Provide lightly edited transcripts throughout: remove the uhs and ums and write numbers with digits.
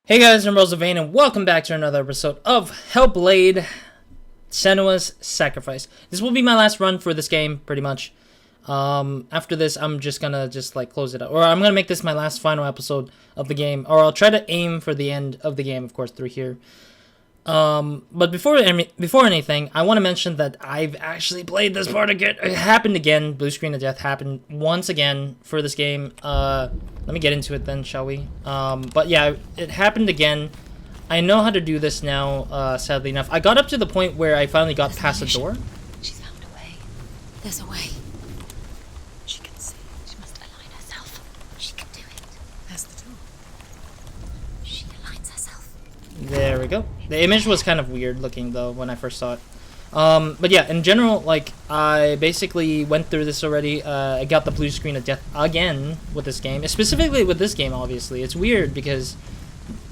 Hey guys, I'm RozaldVaneGAME and welcome back to another episode of Hellblade, Senua's Sacrifice. This will be my last run for this game, pretty much. After this, I'm just gonna close it up. Or I'm gonna make this my last final episode of the game. Or I'll try to aim for the end of the game, of course, through here. But before anything, I want to mention that I've actually played this part again. It happened again. Blue screen of death happened once again for this game. Let me get into it then, shall we? But yeah, it happened again. I know how to do this now, sadly enough. I got up to the point where I finally got past the door. She's found a way. There's a way. She can see. She must align herself. She can do it. There's the door. She aligns herself. There we go. The image was kind of weird looking though when I first saw it. But yeah, in general, like, I basically went through this already. I got the blue screen of death again with this game. Specifically with this game, obviously. It's weird because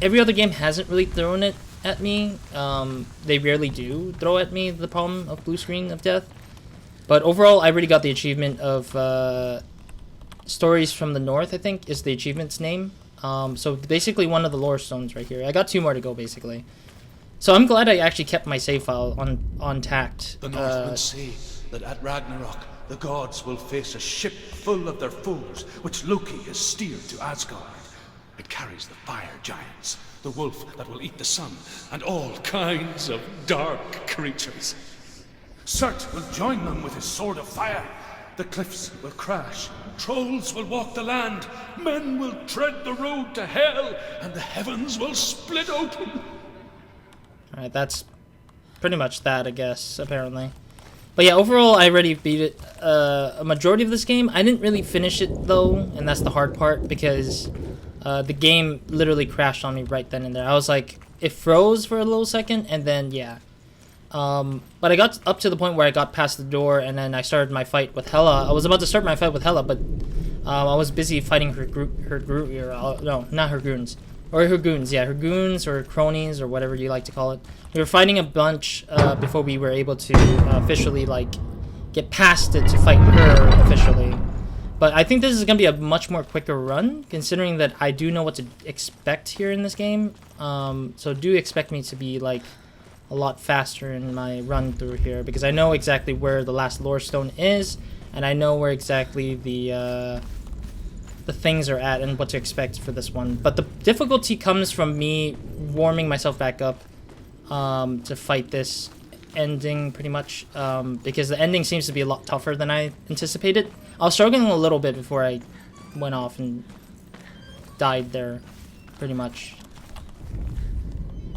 every other game hasn't really thrown it at me. They rarely do throw at me the problem of blue screen of death. But overall, I already got the achievement of Stories from the North, I think, is the achievement's name. So basically one of the lore stones right here. I got 2 more to go, basically. So I'm glad I actually kept my save file on tact. The Northmen say that at Ragnarok, the gods will face a ship full of their foes, which Loki has steered to Asgard. It carries the fire giants, the wolf that will eat the sun, and all kinds of dark creatures. Surt will join them with his sword of fire. The cliffs will crash, trolls will walk the land, men will tread the road to hell, and the heavens will split open. Alright, that's pretty much that, I guess, apparently. But yeah, overall, I already beat it, a majority of this game. I didn't really finish it, though, and that's the hard part, because the game literally crashed on me right then and there. I was like, it froze for a little second, and then, yeah. But I got up to the point where I got past the door, and then I started my fight with Hela. I was about to start my fight with Hela, but I was busy fighting her no, not her goons. Or her goons, yeah, her goons or cronies or whatever you like to call it. We were fighting a bunch before we were able to officially, like, get past it to fight her officially. But I think this is going to be a much more quicker run, considering that I do know what to expect here in this game. So do expect me to be, like, a lot faster in my run through here, because I know exactly where the last lore stone is, and I know where exactly the things are at and what to expect for this one. But the difficulty comes from me warming myself back up to fight this ending, pretty much, because the ending seems to be a lot tougher than I anticipated. I was struggling a little bit before I went off and died there, pretty much.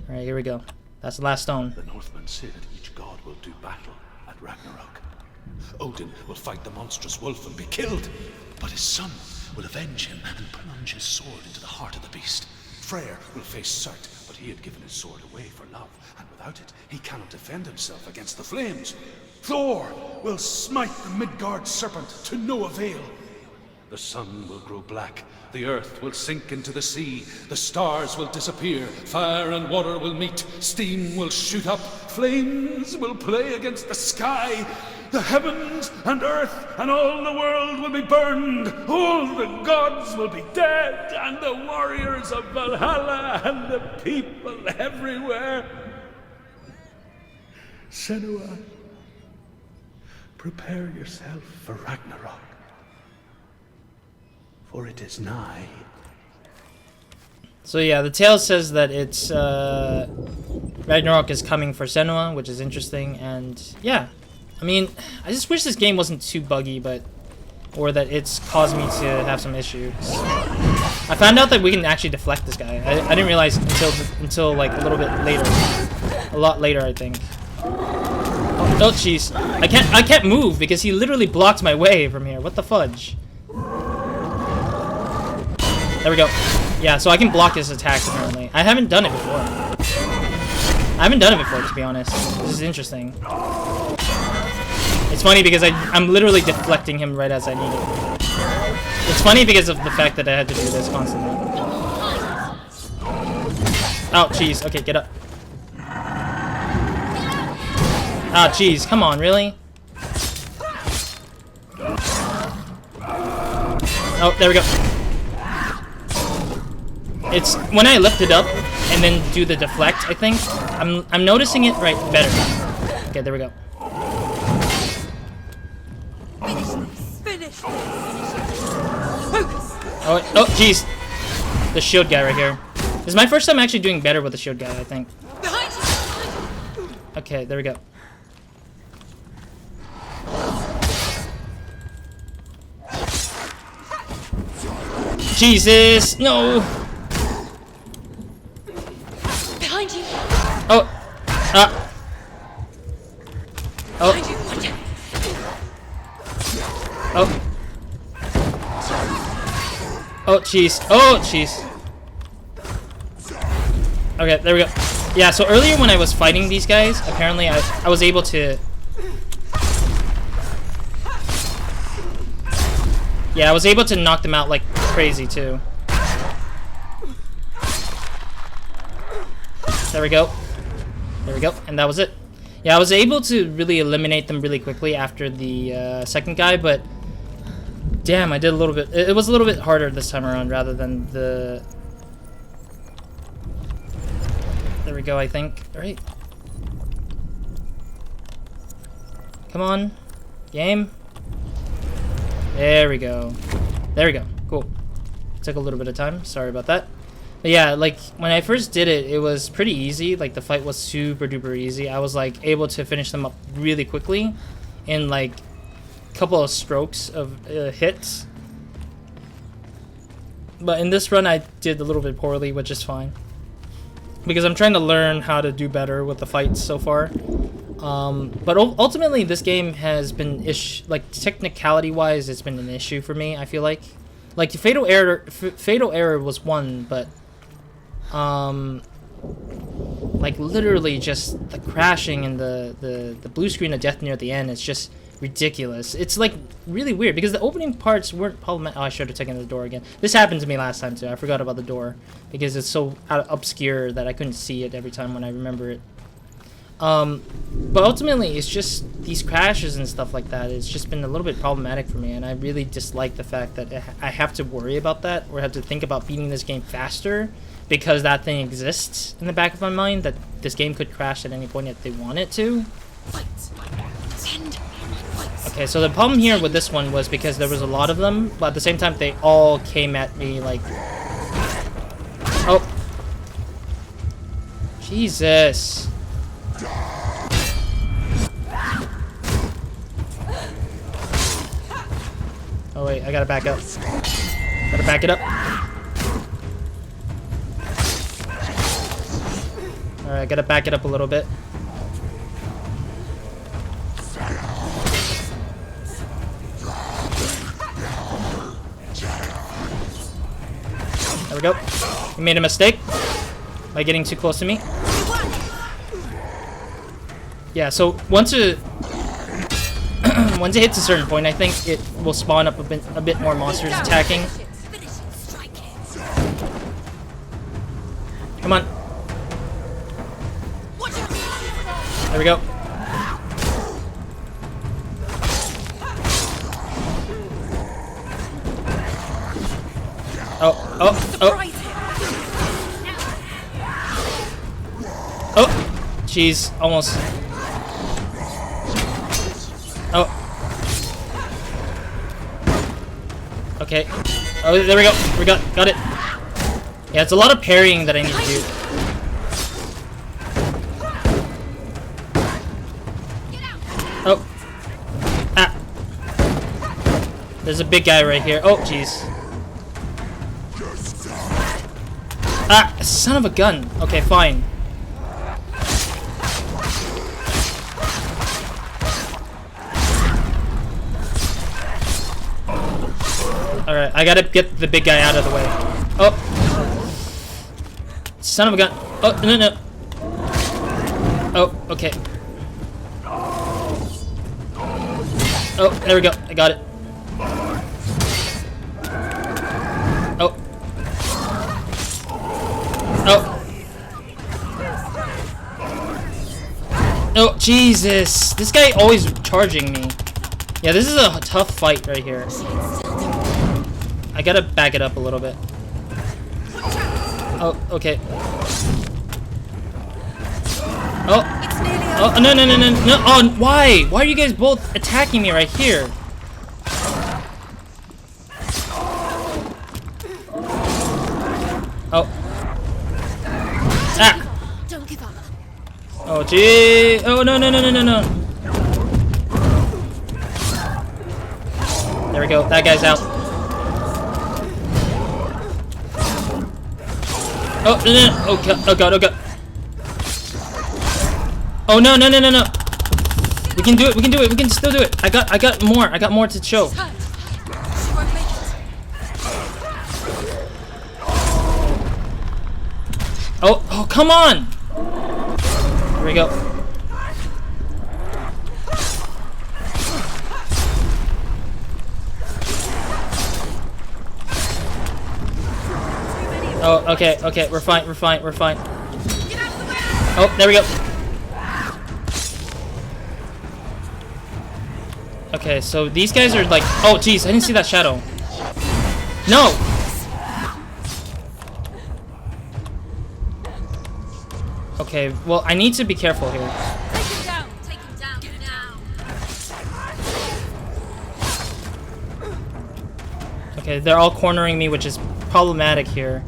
Alright, here we go. That's the last stone. The Northmen say that each god will do battle at Ragnarok. Odin will fight the monstrous wolf and be killed, but his son will avenge him and plunge his sword into the heart of the beast. Freyr will face Surt, but he had given his sword away for love, and without it, he cannot defend himself against the flames. Thor will smite the Midgard serpent to no avail. The sun will grow black, the earth will sink into the sea, the stars will disappear, fire and water will meet, steam will shoot up, flames will play against the sky. The heavens and earth and all the world will be burned. All the gods will be dead, and the warriors of Valhalla and the people everywhere. Senua, prepare yourself for Ragnarok, for it is nigh. So yeah, the tale says that it's Ragnarok is coming for Senua, which is interesting, and yeah. I mean, I just wish this game wasn't too buggy, or that it's caused me to have some issues. I found out that we can actually deflect this guy. I didn't realize until like a little bit later, a lot later, I think. Oh jeez, I can't move because he literally blocked my way from here. What the fudge? There we go. Yeah, so I can block his attacks apparently. I haven't done it before. To be honest. This is interesting. It's funny because I'm literally deflecting him right as I need it. It's funny because of the fact that I had to do this constantly. Oh, jeez. Okay, get up. Ah, jeez. Come on, really? Oh, there we go. It's when I lift it up and then do the deflect, I think. I'm noticing it right better. Okay, there we go. Finish. Oh, jeez. The shield guy right here. This is my first time actually doing better with the shield guy, I think. Behind you. Okay, there we go. Jesus, no. Behind you. Oh, oh, Behind you. Watch out. oh, oh, jeez, oh, jeez. Okay, there we go. Yeah, so earlier when I was fighting these guys, apparently I was able to... Yeah, I was able to knock them out like crazy too. There we go. There we go, and that was it. Yeah, I was able to really eliminate them really quickly after the second guy, but... Damn, I did a little bit... It was a little bit harder this time around rather than the... There we go, I think. Alright. Come on. Game. There we go. There we go. Cool. Took a little bit of time. Sorry about that. But yeah, like, when I first did it, it was pretty easy. Like, the fight was super duper easy. I was, like, able to finish them up really quickly in, like, a couple of strokes of hits. But in this run, I did a little bit poorly, which is fine. Because I'm trying to learn how to do better with the fights so far. But ultimately, this game has been like technicality-wise, it's been an issue for me. I feel like the fatal error was one, but like literally just the crashing and the blue screen of death near the end is just ridiculous. It's like really weird because the opening parts weren't problematic. Oh, I should have taken the door again. This happened to me last time too. I forgot about the door because it's so obscure that I couldn't see it every time when I remember it. But ultimately, it's just these crashes and stuff like that. It's just been a little bit problematic for me, and I really dislike the fact that I have to worry about that or have to think about beating this game faster because that thing exists in the back of my mind that this game could crash at any point if they want it to. Okay, so the problem here with this one was because there was a lot of them, but at the same time, they all came at me like... Oh. Jesus. Oh wait, I gotta back up. Gotta back it up. Alright, gotta back it up a little bit. There we go. We made a mistake by getting too close to me. Yeah, so once it hits a certain point, I think it will spawn up a bit more monsters attacking. Come on. There we go. Oh, oh, oh. Oh, jeez, almost. Oh. Okay. Oh, there we go. We got it. Yeah, it's a lot of parrying that I need to do. Oh. Ah. There's a big guy right here. Oh, jeez. Ah, son of a gun. Okay, fine. Alright, I gotta get the big guy out of the way. Oh. Son of a gun. Oh, no, no. Oh, okay. Oh, there we go. I got it. Oh. Oh. Oh, Jesus. This guy always charging me. Yeah, this is a tough fight right here. I gotta back it up a little bit. Oh, okay. Oh. Oh, no, no, no, no, no. Oh, why? Why are you guys both attacking me right here? Oh. Ah. Don't give up. Oh, gee. Oh, no, no, no, no, no, no. There we go. That guy's out. Oh, no, no, no. Oh, God, oh, God, oh, God. Oh, no, no, no, no, no. We can do it. We can do it. We can still do it. I got more. I got more to show. She won't make it. Oh, oh, come on. Here we go. Oh, okay, okay, we're fine, we're fine, we're fine. Oh, there we go. Okay, so these guys are like, oh jeez, I didn't see that shadow. No! Okay, well, I need to be careful here. Take him down. Take him down now. Okay, they're all cornering me, which is problematic here.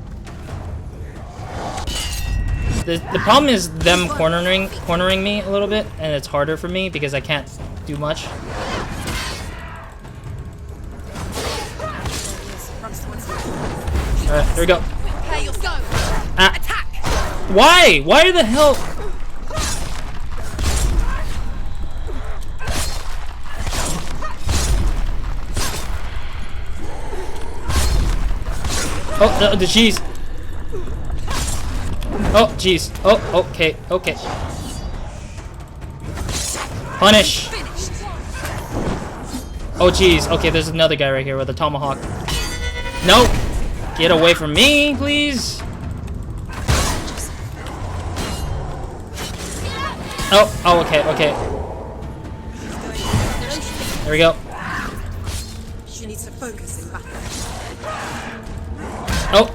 The problem is them cornering me a little bit, and it's harder for me because I can't do much. Alright, here we go. Prepare yourself. Ah. Attack. Why? Why the hell? Oh, no, the cheese. Oh, jeez. Oh, okay, okay. Punish. Oh, jeez. Okay, there's another guy right here with a tomahawk. No. Get away from me, please. Oh, oh, okay, okay. There we go. She needs to focus in battle. Oh.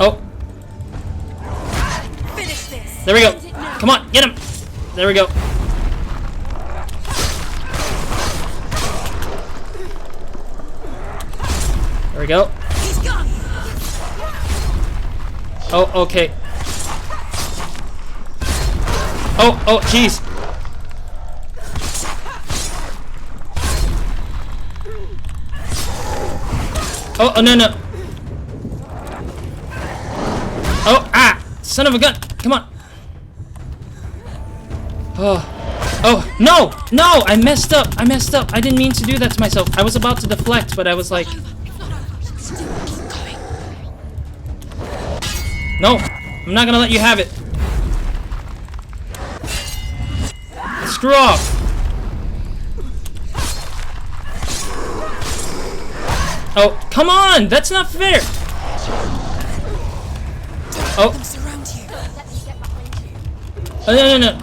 Oh. Finish this. There we go. Come on, get him. There we go. There we go. He's gone. Oh, okay. Oh, oh, jeez. Oh, oh, no, no. Oh, ah! Son of a gun! Come on! Oh. Oh, no! No! I messed up! I messed up! I didn't mean to do that to myself. I was about to deflect, but I was like... No! I'm not gonna let you have it! Screw off! Oh, come on! That's not fair! Oh. Surround you. Oh, no, no, no.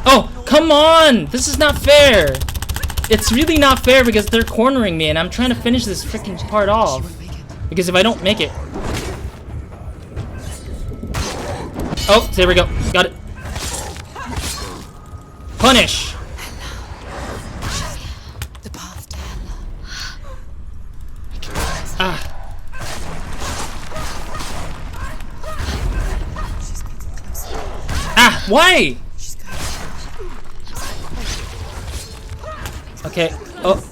Oh, come on! This is not fair! It's really not fair because they're cornering me and I'm trying to finish this freaking part off. Because if I don't make it... Oh, there we go. Got it. Punish! The path to Hela. Ah. She's getting closer. Ah, why? She's going. Okay. Oh.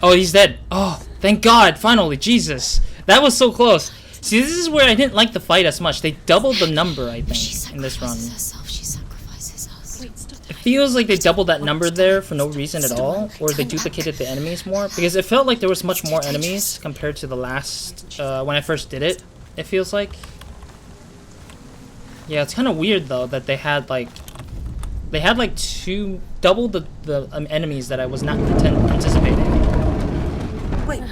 Oh, he's dead. Oh, thank God. Finally, Jesus. That was so close. See, this is where I didn't like the fight as much. They doubled the number, I think, in this run. She sacrifices us. It feels like they doubled that number there for no reason at all, or they duplicated the enemies more, because it felt like there was much more enemies compared to the last, when I first did it, it feels like. Yeah, it's kind of weird, though, that they had, like, double the enemies that I was not anticipating. Wait.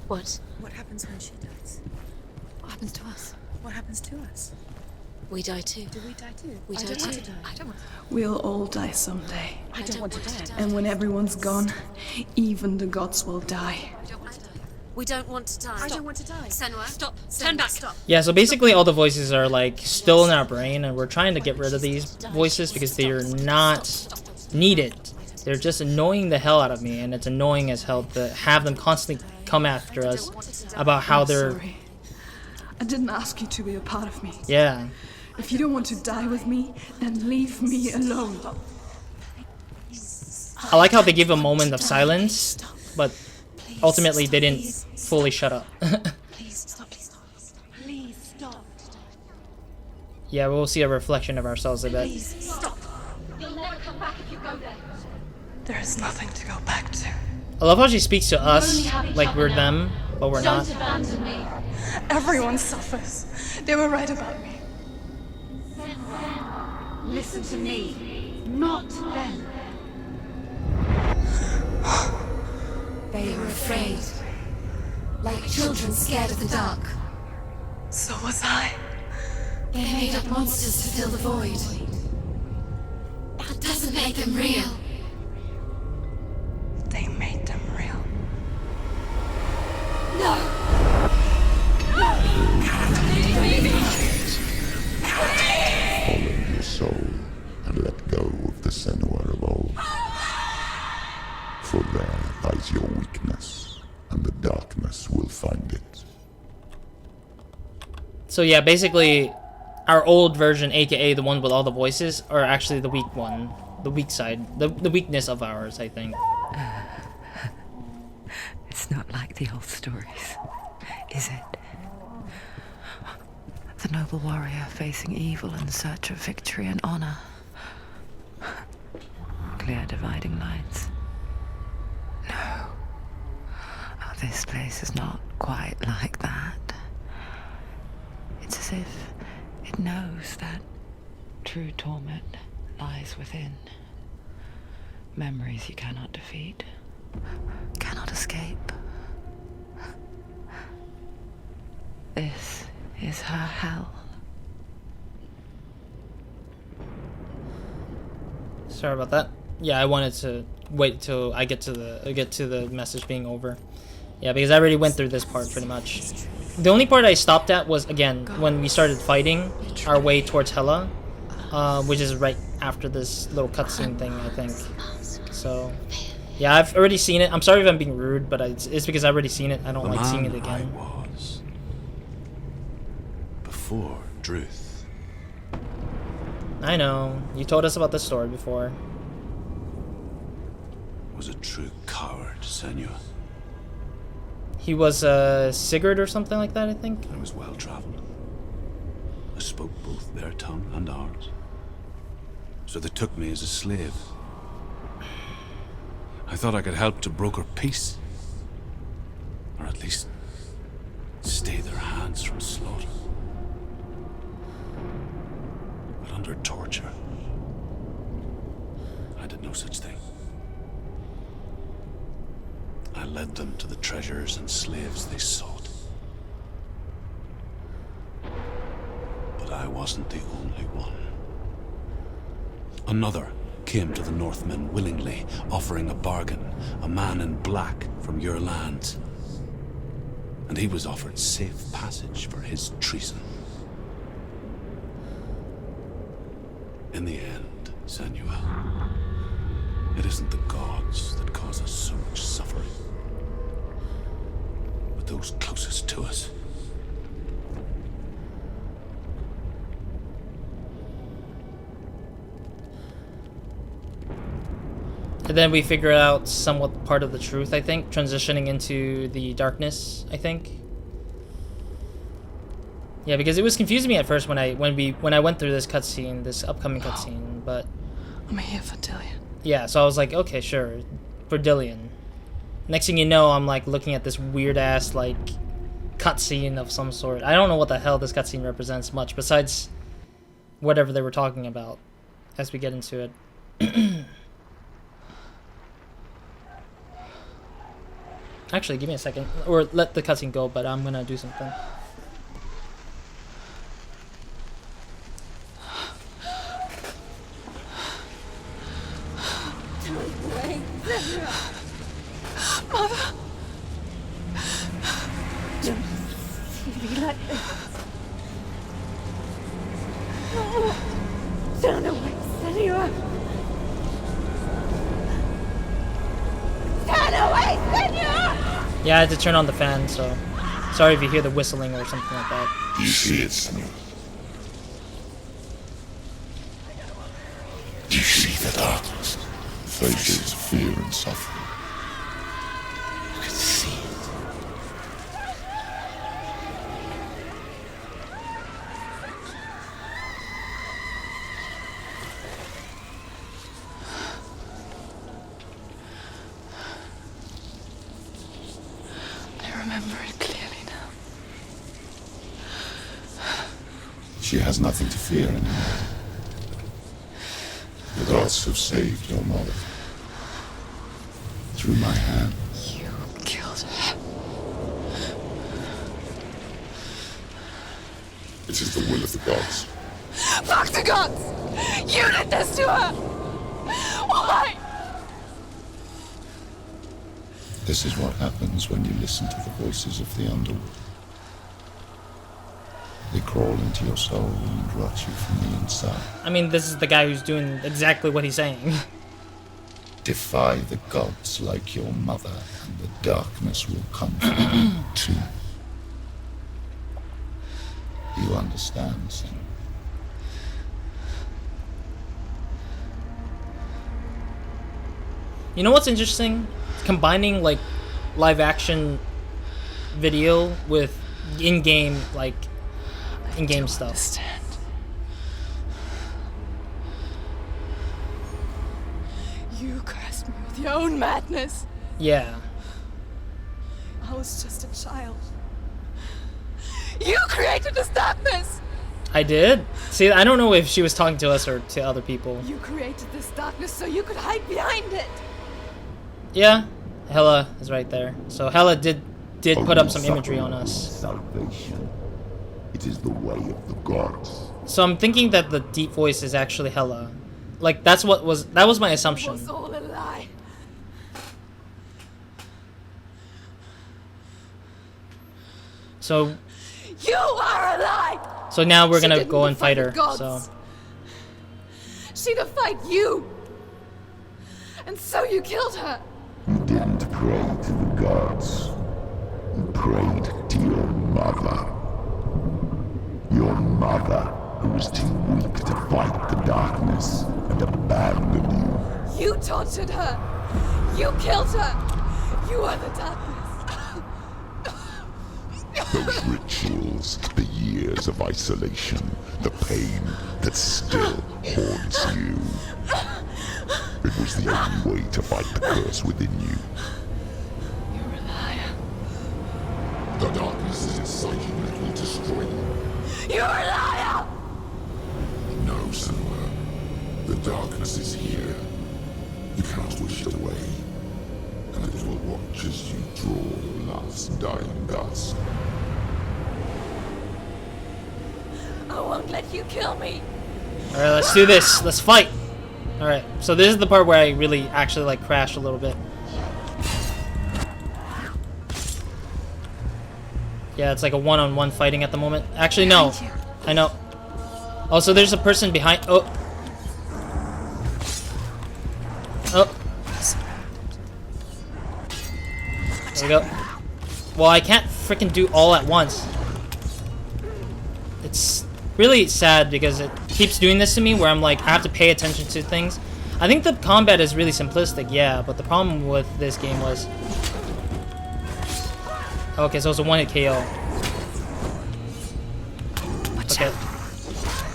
What? What happens when she dies? What happens to us? What happens to us? We die too. Do we die too? We I die don't too. want to die. I don't want to. We'll all die someday. I don't want to die. And when everyone's gone, even the gods will die. We don't want to die. I don't want to die. Senua, stop. Turn back. Stop. Yeah, so basically all the voices are like still in our brain, and we're trying to get rid of these voices because they are not needed. They're just annoying the hell out of me, and it's annoying as hell to have them constantly come after us about how I'm they're... sorry. I didn't ask you to be a part of me. Yeah. If you don't want to die with me, then leave me alone. I like how they give a moment of silence, but ultimately they didn't fully shut up. Please stop. Please stop. Yeah, we'll see a reflection of ourselves, I bet. Please stop. You'll never come back if you go there. There is nothing to go back to. I love how she speaks to us like we're them, but we're not. Don't abandon me. Everyone suffers. They were right about me. Listen to me, not them. They were afraid. Like children scared of the dark. So was I. They made up monsters to fill the void. That doesn't make them real. They made them real. No! Follow your soul and let go of the Senua of old. For there lies your weakness, and the darkness will find it. So yeah, basically, our old version, aka the one with all the voices, are actually the weak one. The weak side. The weakness of ours, I think. It's not like the old stories, is it? The noble warrior facing evil in search of victory and honor. Clear dividing lines. No. Oh, this place is not quite like that. It's as if it knows that true torment lies within. Memories you cannot defeat, cannot escape. This is her hell. Sorry about that. Yeah, I wanted to wait till I get to the message being over. Yeah, because I already went through this part pretty much. The only part I stopped at was, again, when we started fighting our way towards Hela, which is right after this little cutscene thing, I think. So, yeah, I've already seen it. I'm sorry if I'm being rude, but it's because I've already seen it. I don't like seeing it again. I was before Druth. I know. You told us about this story before. Was a true coward, Senua. He was Sigurd or something like that, I think. I was well traveled. I spoke both their tongue and ours. So they took me as a slave. I thought I could help to broker peace. Or at least stay their hands from slaughter. But under torture, I did no such thing. I led them to the treasures and slaves they sought. But I wasn't the only one. Another came to the Northmen willingly, offering a bargain, a man in black from your lands. And he was offered safe passage for his treason. In the end, Senua, it isn't the gods that cause us so much suffering, but those closest to us. And then we figure out somewhat part of the truth, I think, transitioning into the darkness, I think. Yeah, because it was confusing me at first when I went through this cutscene, this upcoming cutscene, but I'm here for Dillian. yeah, so I was like, okay, sure, for Dillian. Next thing you know, I'm like looking at this weird ass like cutscene of some sort. I don't know what the hell this cutscene represents much besides whatever they were talking about as we get into it. Actually, give me a second, or let the cutscene go, but I'm gonna do something. Mother! Don't be like this. No. Turn away, Senua! Turn away, Senua! Yeah, I had to turn on the fan, so sorry if you hear the whistling or something like that. You see it, Senua? You see the darkness, faces of fear and suffering. You can see it. I remember it clearly now. She has nothing to fear anymore. The gods have saved your mother. Through my hand. You killed her. It is the will of the gods. Fuck the gods! You did this to her! Why? This is what happens when you listen to the voices of the underworld. They crawl into your soul and rot you from the inside. I mean, this is the guy who's doing exactly what he's saying. Defy the gods like your mother, and the darkness will come for you too. You understand, Senua? You know what's interesting? Combining like live action video with in-game in-game stuff. Understand. You cursed me with your own madness. Yeah. I was just a child. You created this darkness! I did? See, I don't know if she was talking to us or to other people. You created this darkness so you could hide behind it! Yeah, Hela is right there. So Hela did put up some imagery on us. Salvation. It is the way of the gods. So I'm thinking that the deep voice is actually Hela. Like that was my It assumption. was all a lie. So You are a lie! so now we're She gonna didn't go and defy fight the her. gods. So She defied you! And so you killed her! You didn't pray to the gods. You prayed to your mother. Your mother, who was too weak to fight the darkness and abandoned you. You tortured her! You killed her! You are the darkness! Those rituals, the years of isolation, the pain that still haunts you. It was the only way to fight the curse within you. You're a liar. The darkness is inside you and it will destroy you. You're a liar! No, Senua. The darkness is here. You cannot wish it away. And it will watch as you draw your last dying gasp. I won't let you kill me! alright, let's do this. Let's fight. Alright, so this is the part where I really actually like crashed a little bit. Yeah, it's like a one-on-one fighting at the moment. Actually, no. I know. Oh, so there's a person behind. Oh. Oh. There we go. Well, I can't freaking do all at once. It's really sad because it keeps doing this to me where I'm like, I have to pay attention to things. I think the combat is really simplistic, yeah, but the problem with this game was... Okay, so it's a one-hit KO. Okay.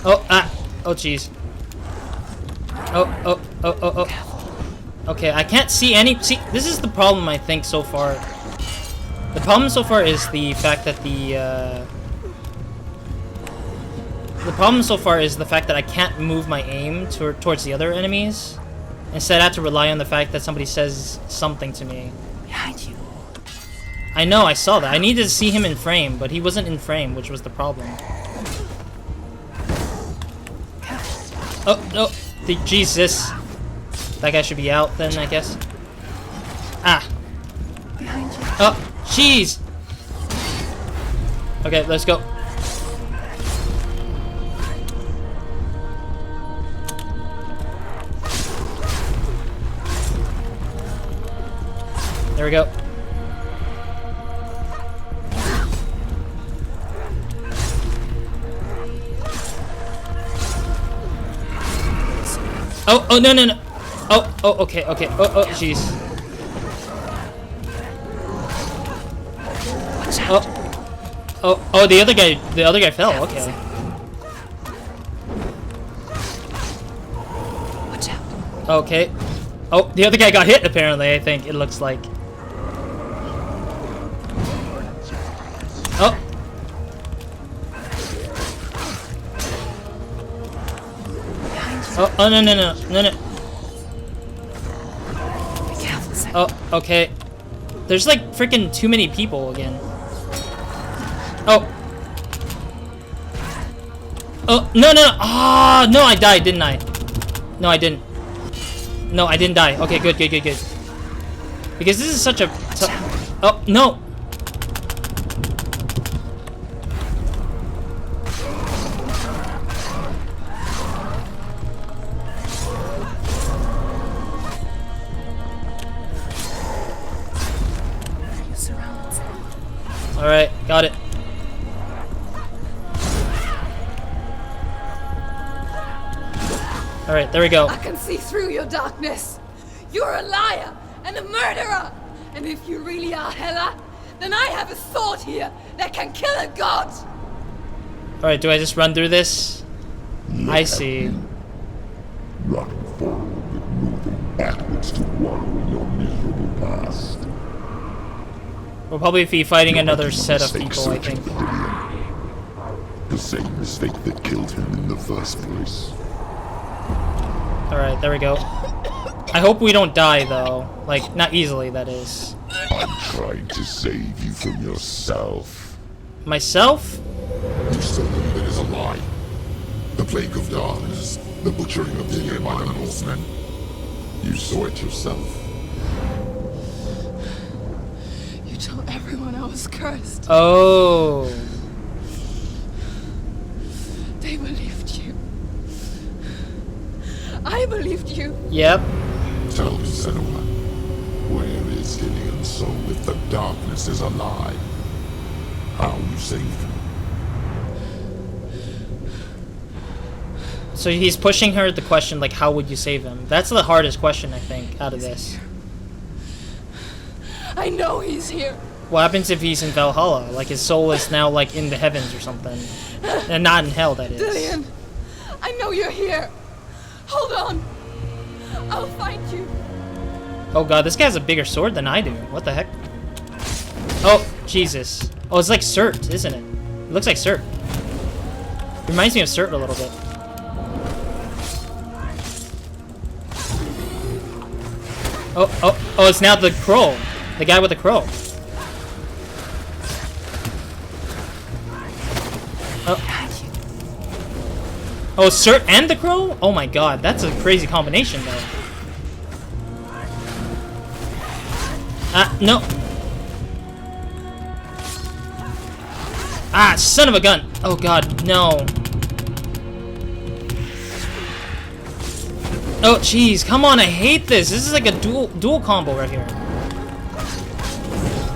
Oh, ah! Oh, jeez. Oh. Okay, I can't see any... See, this is the problem, I think, so far. The problem so far is the fact that the problem so far is the fact that I can't move my aim towards the other enemies. Instead, I have to rely on the fact that somebody says something to me. Behind you. I know, I saw that. I needed to see him in frame, but he wasn't in frame, which was the problem. Oh, no. Jesus. That guy should be out then, I guess. Ah. Behind you. Oh, jeez. Okay, let's go. There we go. Oh, oh, no, no, no. Oh, oh, okay, okay. Oh, oh, jeez. Oh, oh, oh, the other guy fell. Okay. Watch out. Okay. Oh, the other guy got hit. Apparently, I think it looks like. Oh. Oh, oh, no, no, no, no, no. Be careful, Senua. Oh, okay. There's like freaking too many people again. Oh. Oh, no, no, no. Ah, no, I died, didn't I? No, I didn't. No, I didn't die. Okay, good, good, good, good. Because this is such a... Oh, no. You're surrounded, Senua. Alright, got it. Alright, there we go. I can see through your darkness. You're a liar and a murderer. And if you really are Hela, then I have a sword here that can kill a god. Alright, do I just run through this? I see. Running forward, moving backwards to wallow in your miserable past. We'll probably be fighting another Making a set of mistake people, I searching think. for Gideon. The same mistake that killed him in the first place. Alright, there we go. I hope we don't die, though. Like, not easily, that is. I'm trying to save you from yourself. Myself? You saw them that is a lie. The plague of darkness, the butchering of the air by the Northmen. You saw it yourself. You told everyone I was cursed. Oh. They believed you. I believed you. Yep. Tell me, Senua, where is Gideon's soul if the darkness is a lie? How you save him? So he's pushing her the question, like, how would you save him? That's the hardest question, I think, out of this. I know he's here. What happens if he's in Valhalla? Like, his soul is now, like, in the heavens or something. And not in hell, that is. Dillian, I know you're here. Hold on. I'll find you. Oh god, this guy has a bigger sword than I do. What the heck? Oh, Jesus. Oh, it's like Cert, isn't it? It looks like Cert. Reminds me of Cert a little bit. Oh, oh, oh, it's now the crow. The guy with the crow. Oh. Oh, Cert and the crow? Oh my god, that's a crazy combination, though. Ah, no. Ah, son of a gun. Oh god, no. Oh, jeez, come on, I hate this. This is like a dual combo right here.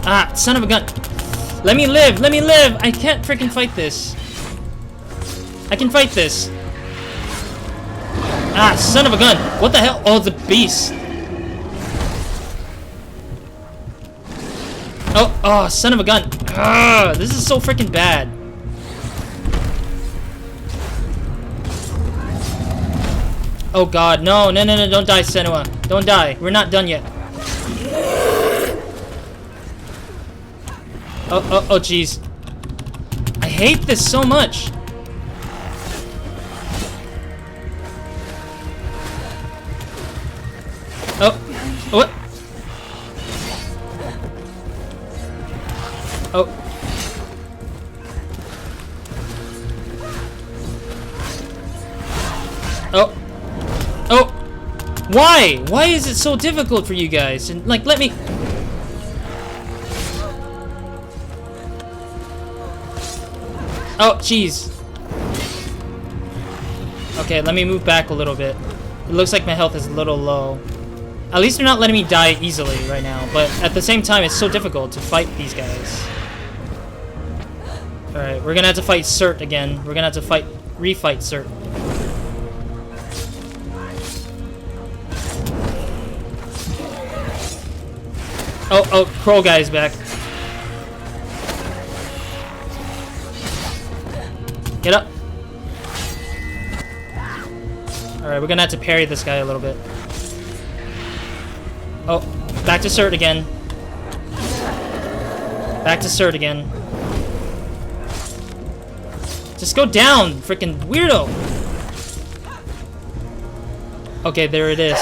Ah, son of a gun. Let me live, let me live. I can't freaking fight this. I can fight this. Ah, son of a gun. What the hell? Oh, the beast. Oh, oh, son of a gun. Ugh, this is so freaking bad. Oh god, no, no, no, no, don't die, Senua. Don't die. We're not done yet. Oh, oh, oh, jeez. I hate this so much. Oh, what? Oh. Oh. Oh. Why? Why is it so difficult for you guys? And like, let me. Oh, jeez. Okay, let me move back a little bit. It looks like my health is a little low. At least they're not letting me die easily right now, but at the same time, it's so difficult to fight these guys. Alright, we're gonna have to fight Cert again. We're gonna have to refight Cert. Oh, Crow guy's back. Get up. Alright, we're gonna have to parry this guy a little bit. Oh, back to Cert again. Back to Cert again. Just go down, freaking weirdo. Okay, there it is.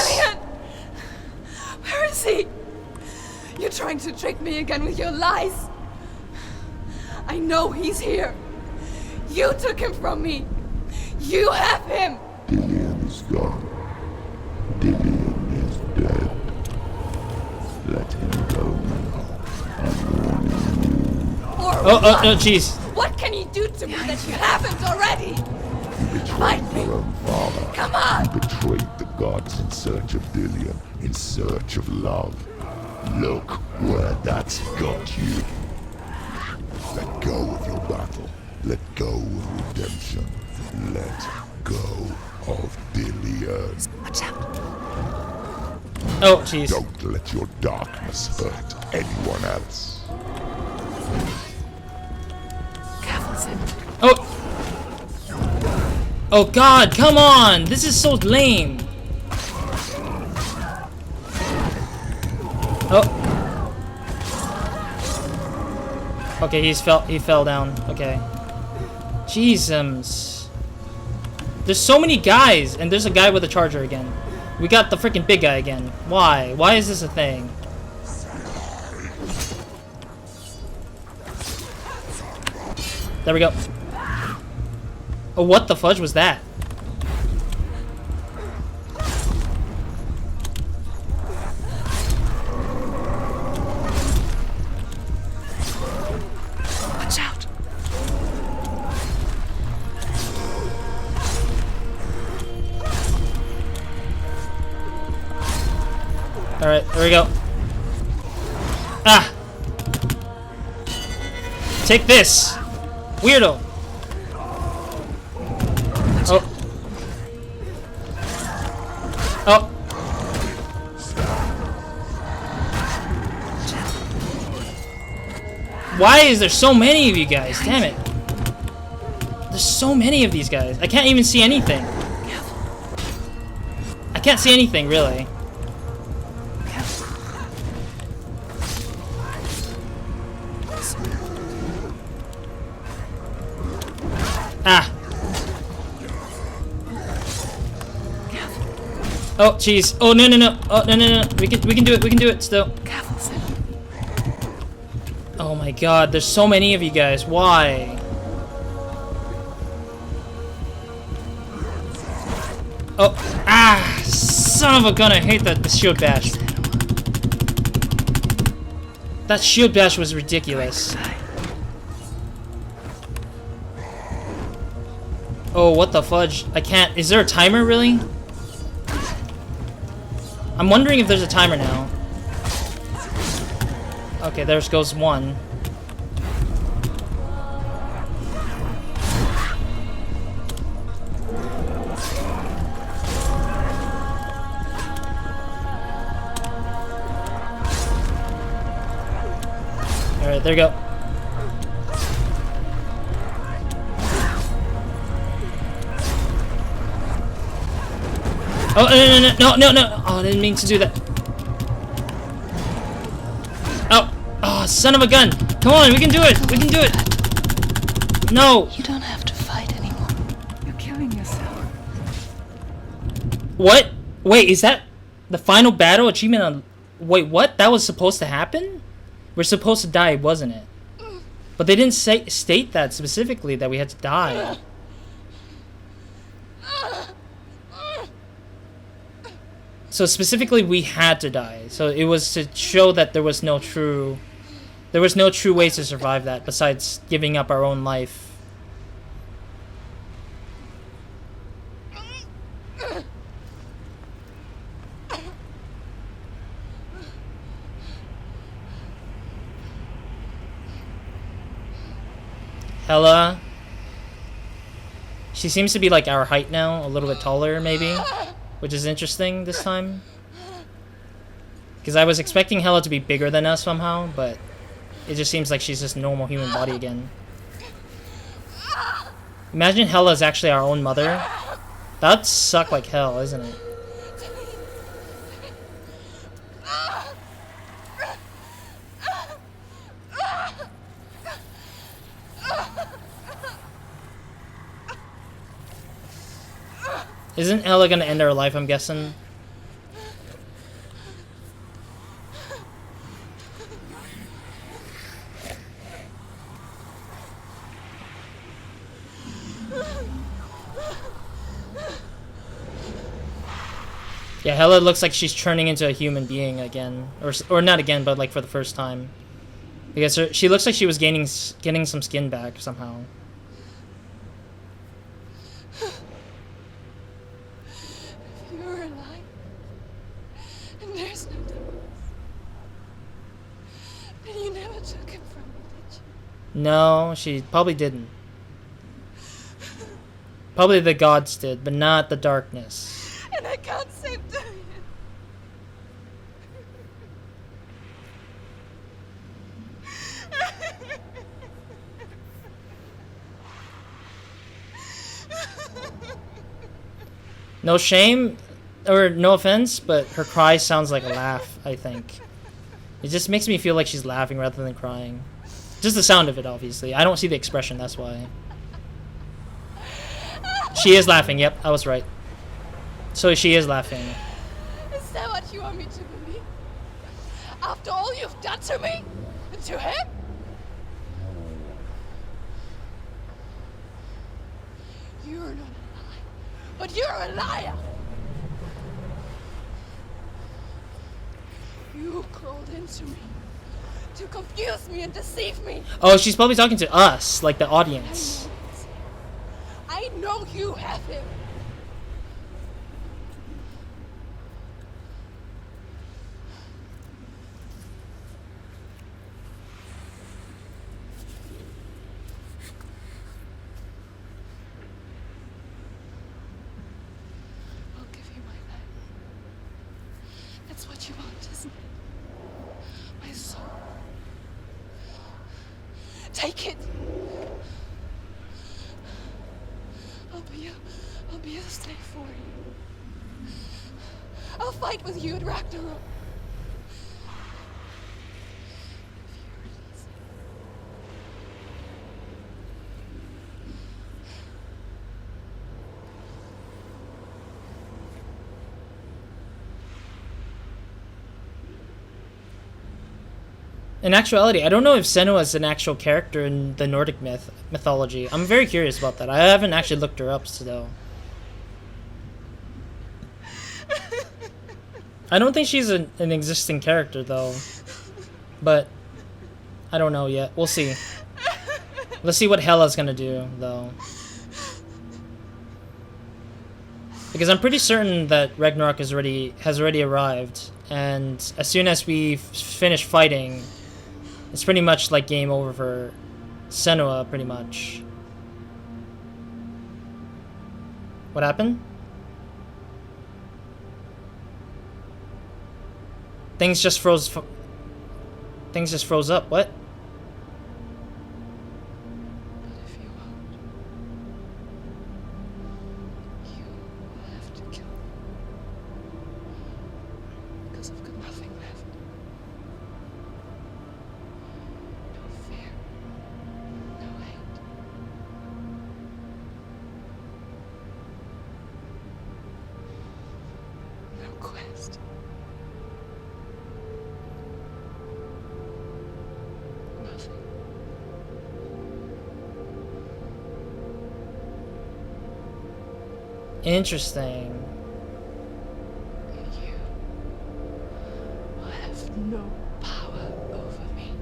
Where is he? You're trying to trick me again with your lies. I know he's here. You took him from me. You have him. Dillion is gone. Dillion is dead. Let him go now. I'm warning you. Or Oh, jeez. what can you do to me that you haven't already? Fight me. Your own father. Come on. You betrayed the gods in search of Dillion, in search of love. Look where that's got you. Let go of your battle. Let go of redemption. Let go of Dillion. Watch out. Oh, jeez. Don't let your darkness hurt anyone else. Careful, Sim. Oh. Oh God, come on! This is so lame. Oh. Okay, he fell down. Okay. Jesus. There's so many guys, and there's a guy with a charger again. We got the freaking big guy again. Why? Why is this a thing? There we go. Oh, what the fudge was that? Watch out. Alright, there we go. Ah! Take this! Weirdo! Oh. Oh. Why is there so many of you guys? Damn it. There's so many of these guys. I can't even see anything. I can't see anything, really. Ah. Oh, jeez. Oh, no, no, no. Oh, no, no, no. We can do it. We can do it still. Careful, Sim. Oh my God, there's so many of you guys. Why? Oh, ah, son of a gun! I hate that the shield bash. That shield bash was ridiculous. Oh, what the fudge? I can't. Is there a timer, really? I'm wondering if there's a timer now. Okay, there goes one. Alright, there you go. Oh, no. Oh, I didn't mean to do that. Oh, son of a gun. Come on, we can do it. We can do it. No. You don't have to fight anymore. You're killing yourself. What? Wait, is that the final battle achievement on... Wait, what? That was supposed to happen? We're supposed to die, wasn't it? But they didn't state that specifically, that we had to die. So specifically, we had to die. So it was to show that there was no true way to survive that besides giving up our own life. Hela. She seems to be like our height now, a little bit taller maybe, which is interesting this time. Because I was expecting Hela to be bigger than us somehow, but it just seems like she's just a normal human body again. Imagine Hela is actually our own mother. That'd suck like hell, isn't it? Isn't Hela gonna end her life, I'm guessing? Yeah, Hela looks like she's turning into a human being again, or not again, but like for the first time, because she looks like she was getting some skin back somehow. You're alive, and there's no difference. But you never took him from me, did you? No, she probably didn't. Probably the gods did, but not the darkness. And I can't save Darian. No shame, or no offense, but her cry sounds like a laugh, I think. It just makes me feel like she's laughing rather than crying. Just the sound of it, obviously. I don't see the expression, that's why. She is laughing, yep, I was right. So she is laughing. Is that what you want me to believe? After all you've done to me? And to him? You're not a liar, but you're a liar! You crawled into me to confuse me and deceive me. Oh, she's probably talking to us, like the audience. I know you have him. I'll give you my life. That's what you want, isn't it? My soul. Take it. I'll be a slave for you. I'll fight with you at Ragnarok. If you release it. In actuality, I don't know if Senua is an actual character in the Nordic mythology. I'm very curious about that. I haven't actually looked her up still. I don't think she's an existing character though. But I don't know yet. We'll see. Let's see what Hela's gonna do though. Because I'm pretty certain that Ragnarok has already arrived, and as soon as we finish fighting, it's pretty much like game over for Senua, pretty much. What happened? Things just froze. Things just froze up. What? But if you won't, you will have to kill me. Because I've got nothing left. No fear. No hate. No quest. Nothing. Interesting. And you will have no power over me.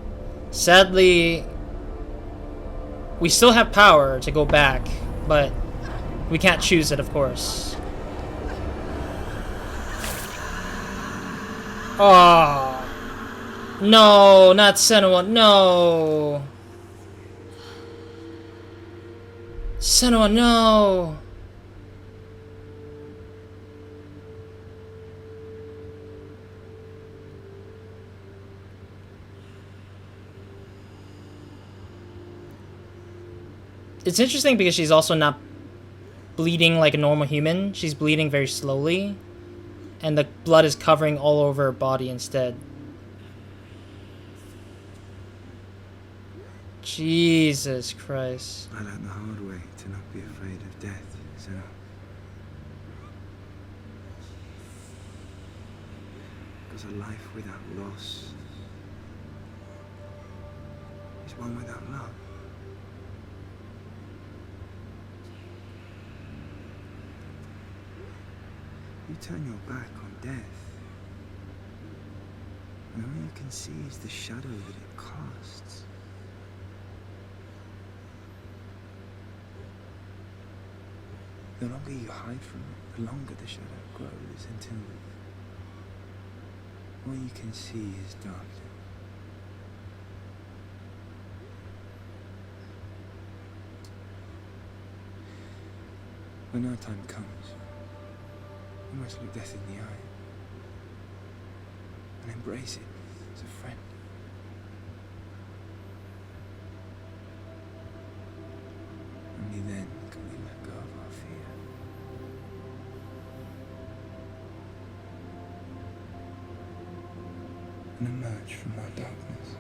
Sadly, we still have power to go back, but we can't choose it, of course. Oh. No, not Senua, no. Senua, no! It's interesting because she's also not bleeding like a normal human. She's bleeding very slowly. And the blood is covering all over her body instead. Jesus Christ. I learned the hard way to not be afraid of death, so... Because a life without loss is one without love. You turn your back on death, and all you can see is the shadow that it casts. The longer you hide from it, the longer the shadow grows until all you can see is darkness. When our time comes, we must look death in the eye and embrace it as a friend. Only then can we let go of our fear. And emerge from our darkness.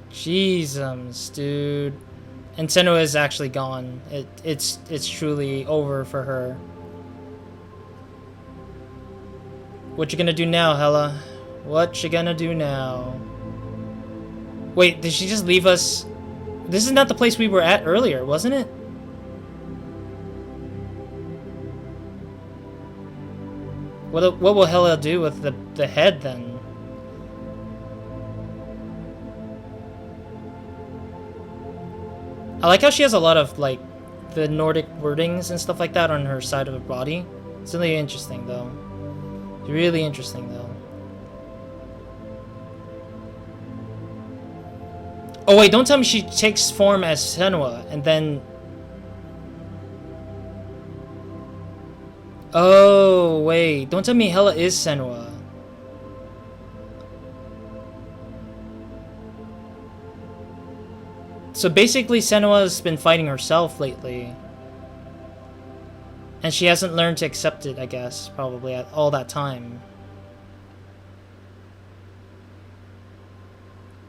Jesus, dude. And Senua is actually gone. It's truly over for her. What you gonna do now, Hela? What you gonna do now? Wait, did she just leave us? This is not the place we were at earlier, wasn't it? What will Hela do with the head then? I like how she has a lot of like the Nordic wordings and stuff like that on her side of her body. It's really interesting though. It's really interesting though. Oh wait, don't tell me she takes form as Senua and then... Oh wait, don't tell me Hela is Senua. So basically Senua's been fighting herself lately. And she hasn't learned to accept it, I guess, probably at all that time.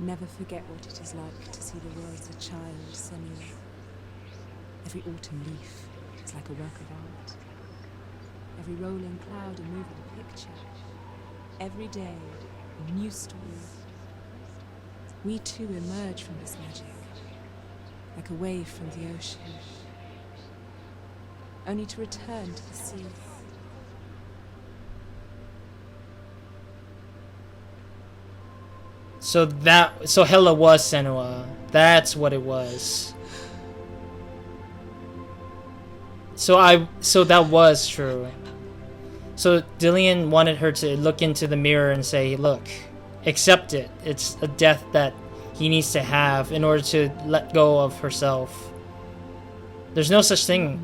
Never forget what it is like to see the world as a child, Senua. Every autumn leaf is like a work of art. Every rolling cloud a moving picture. Every day a new story. We too emerge from this magic, like a wave from the ocean, only to return to the sea. So Hela was Senua. That's what it was. So that was true. So Dillion wanted her to look into the mirror and say, look, accept it. It's a death that he needs to have in order to let go of herself. There's no such thing.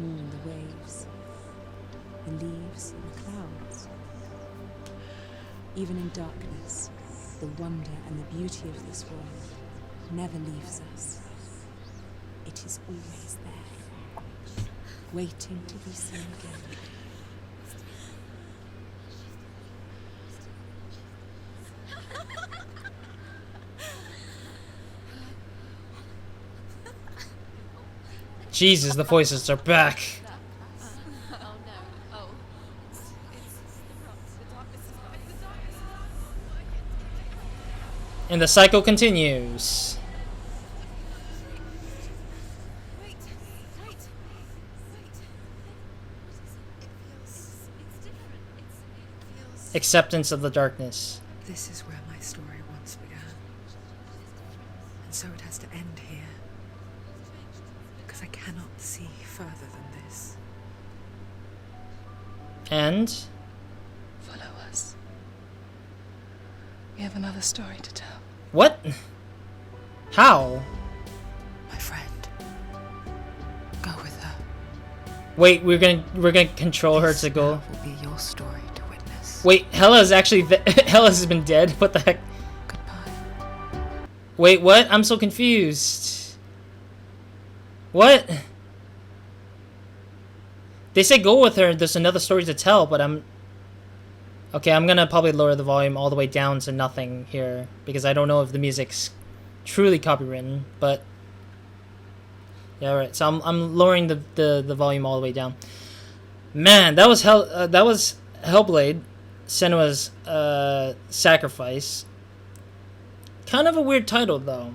The waves, the leaves, and the clouds. Even in darkness, the wonder and the beauty of this world never leaves us. It is always there, waiting to be seen again. Jesus, the voices are back. And the cycle continues. Acceptance of the darkness. This is where my story once began. And so it has to end here. Because I cannot see further than this. And? Follow us. We have another story to tell. What? How? My friend. Go with her. Wait, we're gonna control her to go. This will be your story to witness. Wait, Hela's actually Hela's been dead. What the heck? Goodbye. Wait, what? I'm so confused. What? They say go with her. There's another story to tell, but okay, I'm gonna probably lower the volume all the way down to nothing here because I don't know if the music's truly copywritten, but yeah, alright. So I'm lowering the volume all the way down. Man, that was Hellblade, Senua's sacrifice. Kind of a weird title though.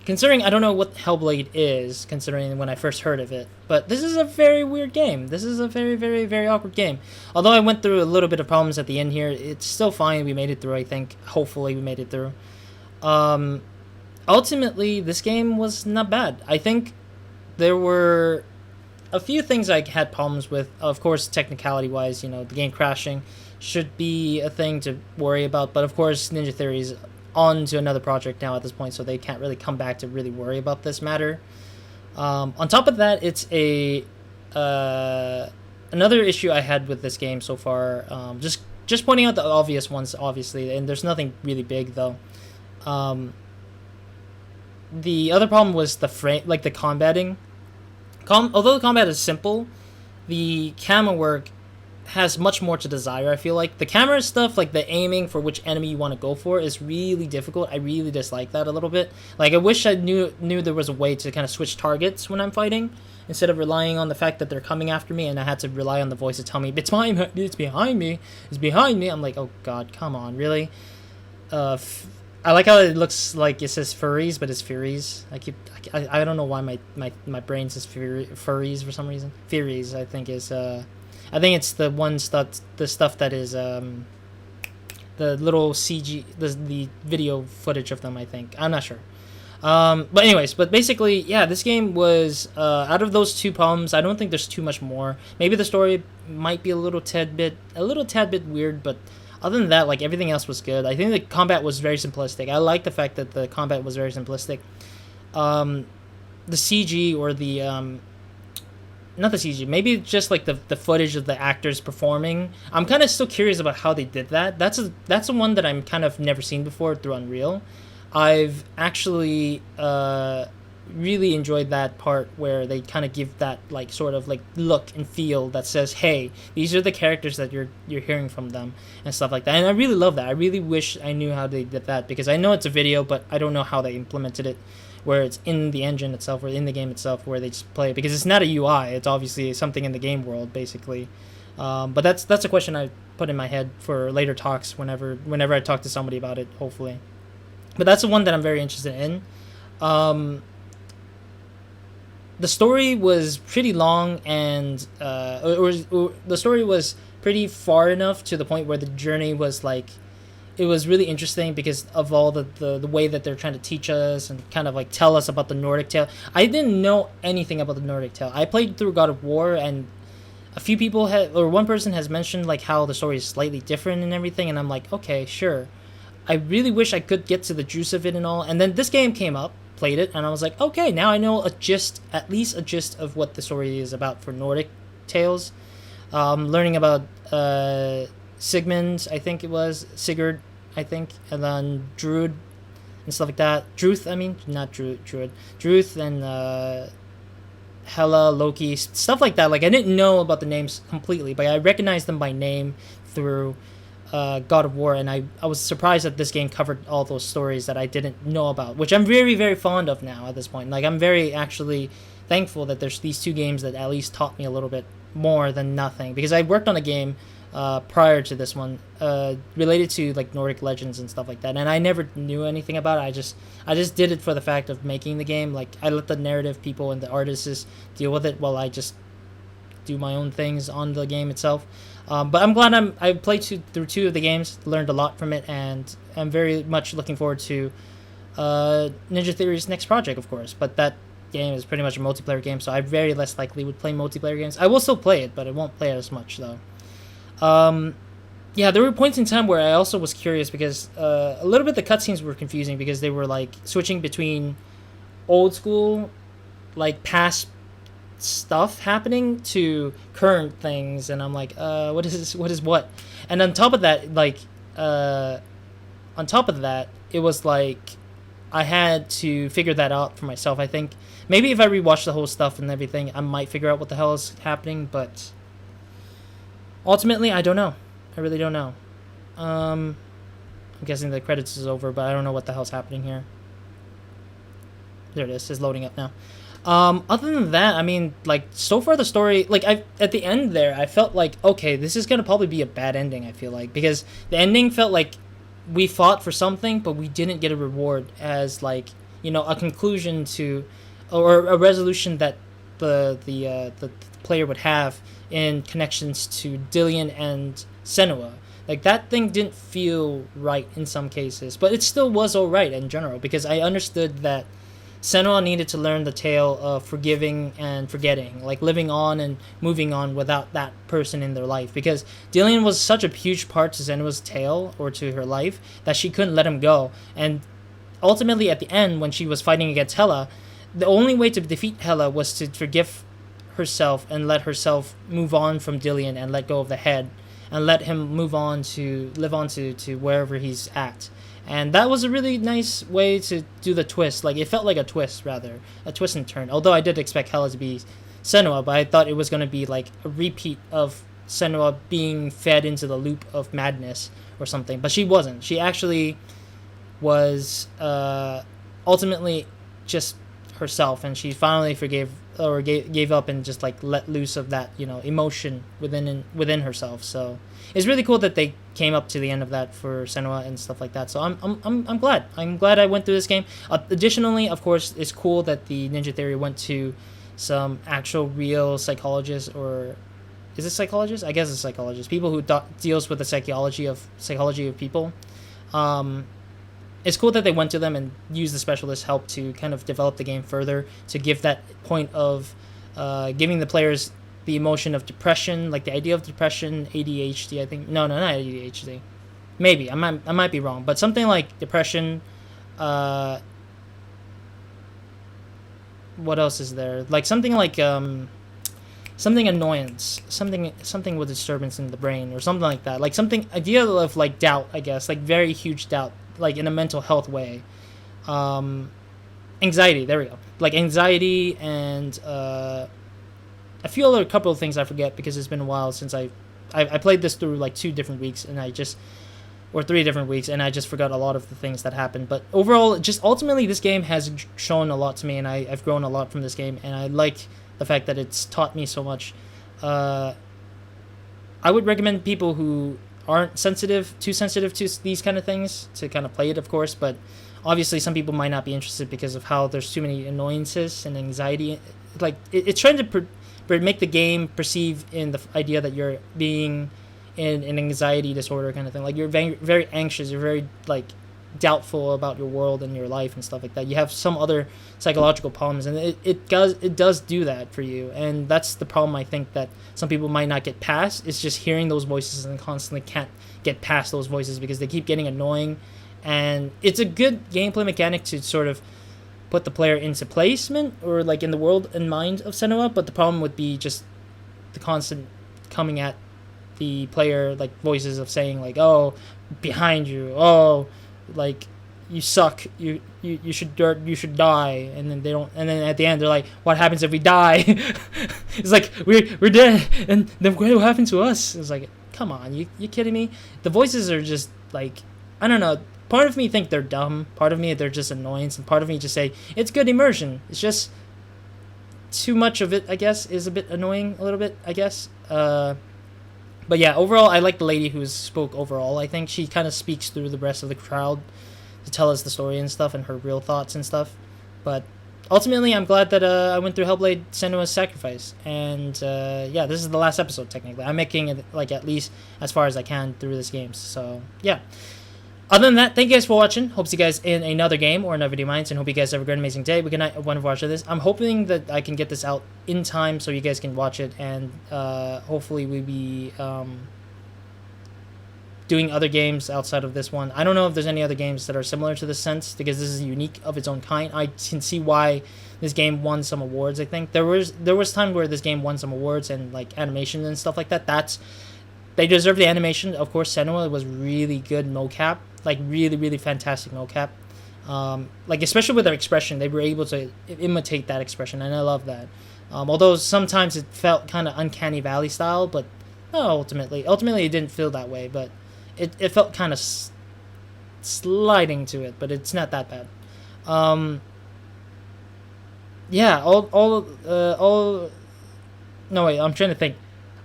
Considering I don't know what Hellblade is, considering when I first heard of it. But this is a very weird game. This is a very, very, very awkward game. Although I went through a little bit of problems at the end here, it's still fine. We made it through, I think. Hopefully we made it through. Ultimately, this game was not bad. I think there were a few things I had problems with. Of course, technicality-wise, you know, the game crashing should be a thing to worry about. But of course, Ninja Theory's on to another project now at this point, so they can't really come back to really worry about this matter. On top of that, it's another issue I had with this game so far. Just pointing out the obvious ones, obviously, and there's nothing really big though. The other problem was the frame, like the combating. Although the combat is simple, the camera work has much more to desire. I feel like the camera stuff, like the aiming for which enemy you want to go for, is really difficult. I really dislike that a little bit. Like I wish I knew there was a way to kind of switch targets when I'm fighting, instead of relying on the fact that they're coming after me and I had to rely on the voice to tell me it's behind me. I'm like, oh god, come on, really? I like how it looks like it says furries, but it's furies. I don't know why my brain says furries for some reason. Furies, I think is I think it's the stuff that is the little CG, the video footage of them, I think. I'm not sure. But basically, yeah, this game was out of those two problems, I don't think there's too much more. Maybe the story might be a little tad bit weird, but other than that, like everything else was good. I think the combat was very simplistic. I like the fact that the combat was very simplistic. The CG or the not the CG, maybe just like the footage of the actors performing. I'm kind of still curious about how they did that. That's a one that I'm kind of never seen before through Unreal. I've actually really enjoyed that part where they kind of give that like sort of like look and feel that says, hey, these are the characters that you're hearing from them and stuff like that. And I really love that. I really wish I knew how they did that, because I know it's a video, but I don't know how they implemented it, where it's in the engine itself or in the game itself where they just play it, because it's not a UI. It's obviously something in the game world, basically. But that's a question I put in my head for later talks whenever I talk to somebody about it, hopefully. But that's the one that I'm very interested in. The story was pretty long, and the story was pretty far enough to the point where the journey was like, it was really interesting because of all the way that they're trying to teach us and kind of like tell us about the Nordic tale. I didn't know anything about the Nordic tale. I played through God of War, and a few people one person has mentioned like how the story is slightly different and everything, and I'm like, okay, sure. I really wish I could get to the juice of it and all. And then this game came up, played it, and I was like, okay, now I know at least a gist of what the story is about for Nordic tales. Learning about Sigmund, I think it was Sigurd, I think, and then Druid and stuff like that. Druth and Hela, Loki, stuff like that. Like I didn't know about the names completely, but I recognized them by name through God of War, and I was surprised that this game covered all those stories that I didn't know about, which I'm very, very fond of now at this point. Like I'm very actually thankful that there's these two games that at least taught me a little bit more than nothing, because I worked on a game prior to this one related to like Nordic legends and stuff like that, and I never knew anything about it. I just did it for the fact of making the game. Like I let the narrative people and the artists deal with it while I just do my own things on the game itself. But I'm glad I played through two of the games, learned a lot from it, and I'm very much looking forward to Ninja Theory's next project, of course. But that game is pretty much a multiplayer game, so I very less likely would play multiplayer games. I will still play it, but I won't play it as much, though. yeah, there were points in time where I also was curious because a little bit the cutscenes were confusing because they were like switching between old school, like past stuff happening to current things, and I'm like, what is this? What is what? And on top of that, like, on top of that, it was like I had to figure that out for myself. I think maybe if I rewatch the whole stuff and everything, I might figure out what the hell is happening. But ultimately, I don't know. I really don't know. I'm guessing the credits is over, but I don't know what the hell's happening here. There it is. It's loading up now. Other than that, I mean, like, so far the story, like, at the end there, I felt like, okay, this is gonna probably be a bad ending, I feel like, because the ending felt like we fought for something, but we didn't get a reward as, like, you know, a conclusion to, or a resolution that the player would have in connections to Dillion and Senua. Like, that thing didn't feel right in some cases, but it still was alright in general, because I understood that Senua needed to learn the tale of forgiving and forgetting, like living on and moving on without that person in their life. Because Dillion was such a huge part to Senua's tale or to her life that she couldn't let him go. And ultimately, at the end, when she was fighting against Hela, the only way to defeat Hela was to forgive herself and let herself move on from Dillion and let go of the head and let him move on to live on to wherever he's at. And that was a really nice way to do the twist. Like, it felt like a twist, rather. A twist and turn. Although I did expect Hela to be Senua, but I thought it was going to be, like, a repeat of Senua being fed into the loop of madness or something. But she wasn't. She actually was ultimately just herself. And she finally forgave or gave up and just, like, let loose of that, you know, emotion within herself. So it's really cool that they came up to the end of that for Senua and stuff like that. So I'm glad. I'm glad I went through this game. Additionally, of course, it's cool that the Ninja Theory went to some actual real psychologists, or is it psychologists? I guess it's psychologists. People who deals with the psychology of people. It's cool that they went to them and used the specialist help to kind of develop the game further, to give that point of giving the players the emotion of depression, like the idea of depression, ADHD, I think. No, not ADHD. Maybe. I might be wrong. But something like depression, what else is there? Like something like, something annoyance, something with disturbance in the brain or something like that. Like something, idea of like doubt, I guess, like very huge doubt, like in a mental health way. Anxiety, there we go. Like anxiety and, a few other couple of things I forget because it's been a while since I played this through like 2 different weeks or 3 different weeks, and I just forgot a lot of the things that happened. But overall, just ultimately, this game has shown a lot to me, and I've grown a lot from this game, and I like the fact that it's taught me so much. I would recommend people who aren't too sensitive to these kind of things to kind of play it, of course, but obviously some people might not be interested because of how there's too many annoyances and anxiety. Like, it's trying to make the game perceive in the idea that you're being in an anxiety disorder kind of thing. Like, you're very, very anxious, you're very, like, doubtful about your world and your life and stuff like that. You have some other psychological problems, and it does do that for you. And that's the problem I think that some people might not get past. It's just hearing those voices and constantly can't get past those voices because they keep getting annoying. And it's a good gameplay mechanic to sort of put the player into placement or like in the world and mind of Senua, but the problem would be just the constant coming at the player, like voices of saying like, oh, behind you, oh, like you suck, you should die, and then they don't, and then at the end they're like, what happens if we die? It's like we're dead, and then what will happen to us? It's like, come on, you kidding me? The voices are just like, I don't know. Part of me think they're dumb. Part of me they're just annoyance, and part of me just say it's good immersion. It's just too much of it, I guess, is a bit annoying a little bit, I guess. But yeah, overall, I like the lady who spoke overall. I think she kind of speaks through the rest of the crowd to tell us the story and stuff and her real thoughts and stuff. But ultimately, I'm glad that I went through Hellblade Senua's Sacrifice. And yeah, this is the last episode, technically. I'm making it like at least as far as I can through this game. So yeah. Other than that, thank you guys for watching. Hope to see you guys in another game or another video of mine, and hope you guys have a great, amazing day. Good night. Wonderful watch of this. I'm hoping that I can get this out in time so you guys can watch it, and hopefully we be doing other games outside of this one. I don't know if there's any other games that are similar to this sense, because this is unique of its own kind. I can see why this game won some awards. I think there was time where this game won some awards and like animation and stuff like that. They deserve the animation. Of course, Senua was really good mocap, like really fantastic mocap. Like especially with their expression, they were able to imitate that expression, and I love that. Although sometimes it felt kind of uncanny valley style, but no, ultimately it didn't feel that way. But it felt kind of sliding to it, but it's not that bad. Yeah, no wait, I'm trying to think.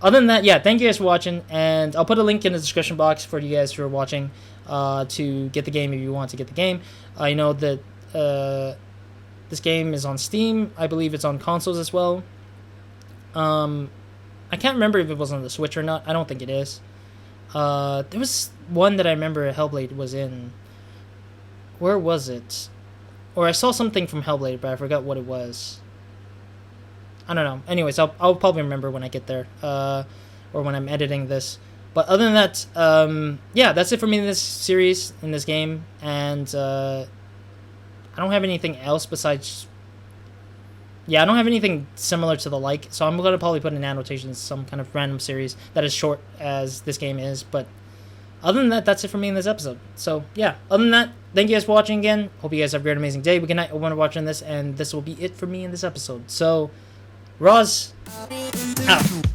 Other than that, yeah, thank you guys for watching, and I'll put a link in the description box for you guys who are watching to get the game if you want to get the game. I know that this game is on Steam. I believe it's on consoles as well. I can't remember if it was on the Switch or not. I don't think it is. There was one that I remember Hellblade was in. Where was it? Or I saw something from Hellblade, but I forgot what it was. I don't know. Anyways, I'll probably remember when I get there, or when I'm editing this. But other than that, yeah, that's it for me in this series, in this game, and I don't have anything else besides. Yeah, I don't have anything similar to the like, so I'm gonna probably put in annotations some kind of random series that is short as this game is. But other than that, that's it for me in this episode. So yeah, other than that, thank you guys for watching again. Hope you guys have a great, amazing day. Good night, everyone watching this, and this will be it for me in this episode. So, Roz, out.